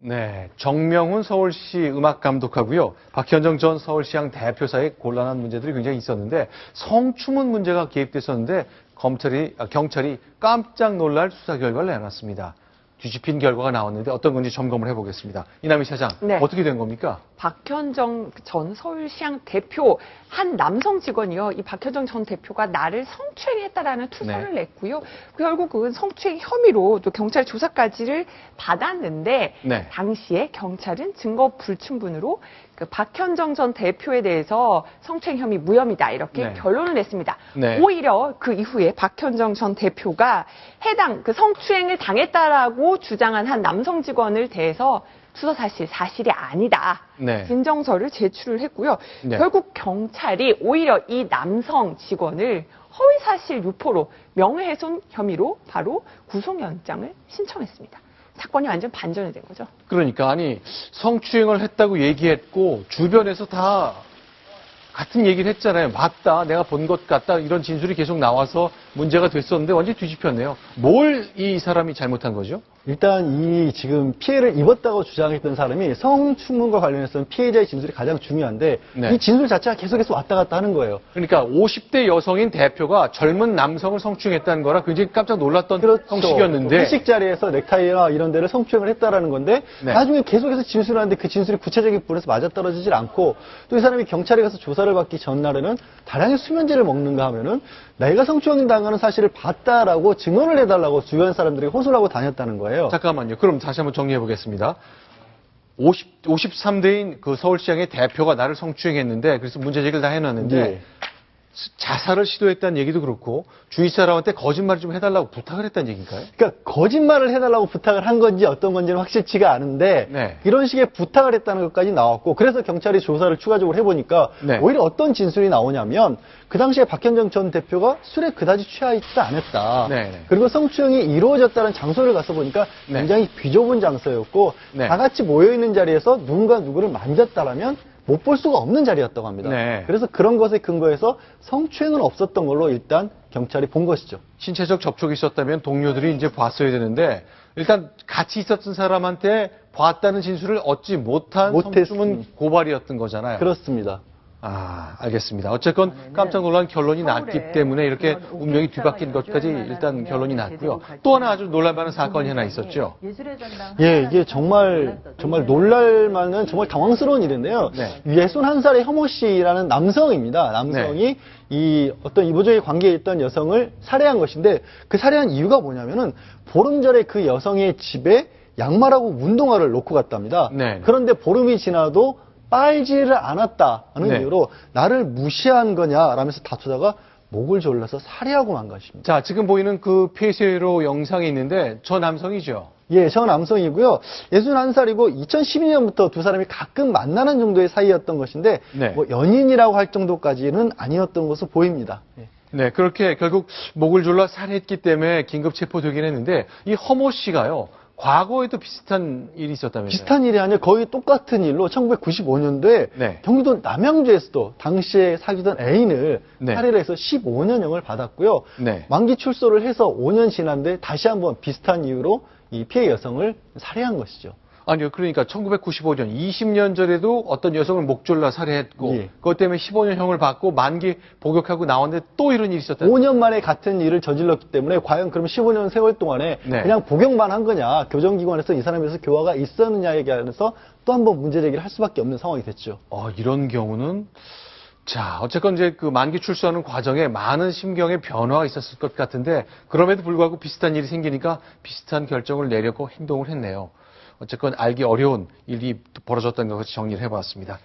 네, 정명훈 서울시 음악감독하고요. 박현정 전 서울시장 대표 사이에 곤란한 문제들이 굉장히 있었는데 성추문 문제가 개입됐었는데 경찰이 깜짝 놀랄 수사 결과를 내놨습니다. 뒤집힌 결과가 나왔는데 어떤 건지 점검을 해보겠습니다. 이남희 차장, 네. 어떻게 된 겁니까? 박현정 전 서울시장 대표 한 남성 직원이요. 이 박현정 전 대표가 나를 성추행했다라는 투서를 냈고요. 결국은 성추행 혐의로 또 경찰 조사까지를 받았는데 네. 당시에 경찰은 증거 불충분으로 그 박현정 전 대표에 대해서 성추행 혐의 무혐의다 이렇게 네. 결론을 냈습니다. 네. 오히려 그 이후에 박현정 전 대표가 해당 그 성추행을 당했다라고 주장한 한 남성 직원을 대해서 투서 사실이 아니다. 네. 진정서를 제출을 했고요. 네. 결국 경찰이 오히려 이 남성 직원을 허위사실 유포로 명예훼손 혐의로 바로 구속영장을 신청했습니다. 사건이 완전 반전이 된 거죠. 그러니까 아니 성추행을 했다고 얘기했고 주변에서 다 같은 얘기를 했잖아요. 맞다, 내가 본 것 같다 이런 진술이 계속 나와서 문제가 됐었는데 완전히 뒤집혔네요. 뭘 이 사람이 잘못한 거죠? 일단 이 지금 피해를 입었다고 주장했던 사람이 성추문과 관련해서는 피해자의 진술이 가장 중요한데 네. 이 진술 자체가 계속해서 왔다 갔다 하는 거예요. 그러니까 50대 여성인 대표가 젊은 남성을 성추행했다는 거라 굉장히 깜짝 놀랐던 형식이었는데 회식 자리에서 넥타이나 이런 데를 성추행을 했다라는 건데 네. 나중에 계속해서 진술하는데 그 진술이 구체적인 부분에서 맞아떨어지질 않고 또 이 사람이 경찰에 가서 조사를 받기 전날에는 다량의 수면제를 먹는가 하면은 내가 성추행 당하는 사실을 봤다라고 증언을 해달라고 주변 사람들이 호소를 하고 다녔다는 거예요. 잠깐만요. 그럼 다시 한번 정리해 보겠습니다. 53대인 그 서울시장의 대표가 나를 성추행했는데 그래서 문제 제기를 다 해놨는데 네. 자살을 시도했다는 얘기도 그렇고 주위 사람한테 거짓말을 좀 해달라고 부탁을 했다는 얘기인가요? 그러니까 거짓말을 해달라고 부탁을 한 건지 어떤 건지는 확실치가 않은데 네. 이런 식의 부탁을 했다는 것까지 나왔고 그래서 경찰이 조사를 추가적으로 해보니까 네. 오히려 어떤 진술이 나오냐면 그 당시에 박현정 전 대표가 술에 그다지 취하있지도 않았다. 네. 그리고 성추행이 이루어졌다는 장소를 가서 보니까 네. 굉장히 비좁은 장소였고 네. 다 같이 모여있는 자리에서 누군가 누구를 만졌다라면 못 볼 수가 없는 자리였다고 합니다. 네. 그래서 그런 것에 근거해서 성추행은 없었던 걸로 일단 경찰이 본 것이죠. 신체적 접촉이 있었다면 동료들이 이제 봤어야 되는데 일단 같이 있었던 사람한테 봤다는 진술을 얻지 못한 성추문 고발이었던 거잖아요. 그렇습니다. 아, 알겠습니다. 어쨌건 깜짝 놀란 결론이 났기 때문에 이렇게 운명이 뒤바뀐 것까지 일단 결론이 났고요. 또 하나 아주 놀랄만한 사건이 하나 있었죠. 예, 이게 정말 놀랄만한 정말 당황스러운 일인데요. 네. 61살의 혐오 씨라는 남성입니다. 남성이 이 어떤 이보적인 관계에 있던 여성을 살해한 것인데 그 살해한 이유가 뭐냐면은 보름 전에 그 여성의 집에 양말하고 운동화를 놓고 갔답니다. 네. 그런데 보름이 지나도 빨지를 않았다는 네. 이유로 나를 무시한 거냐라면서 다투다가 목을 졸라서 살해하고 만 것입니다. 자, 지금 보이는 그 폐쇄로 영상이 있는데 저 남성이죠. 예, 저 남성이고요. 61살이고 2012년부터 두 사람이 가끔 만나는 정도의 사이였던 것인데 네. 뭐 연인이라고 할 정도까지는 아니었던 것으로 보입니다. 예. 네, 그렇게 결국 목을 졸라 살해했기 때문에 긴급 체포되긴 했는데 이 허모 씨가요. 과거에도 비슷한 일이 있었다면서요? 비슷한 일이 아니라 거의 똑같은 일로 1995년도에 네. 경기도 남양주에서도 당시에 사귀던 애인을 네. 살해를 해서 15년형을 받았고요. 네. 만기 출소를 해서 5년 지났는데 다시 한번 비슷한 이유로 이 피해 여성을 살해한 것이죠. 아니요, 그러니까 1995년, 20년 전에도 어떤 여성을 목졸라 살해했고, 예. 그것 때문에 15년형을 받고 만기 복역하고 나왔는데 또 이런 일이 있었다. 5년 만에 같은 일을 저질렀기 때문에 과연 그럼 15년 세월 동안에 네. 그냥 복역만 한 거냐, 교정기관에서 이 사람에서 교화가 있었느냐에 대해서 또 한 번 문제 제기를 할 수밖에 없는 상황이 됐죠. 이런 경우는 자, 어쨌건 이제 그 만기 출소하는 과정에 많은 심경의 변화가 있었을 것 같은데 그럼에도 불구하고 비슷한 일이 생기니까 비슷한 결정을 내려고 행동을 했네요. 어쨌건 알기 어려운 일이 벌어졌던 것 같이 정리를 해봤습니다.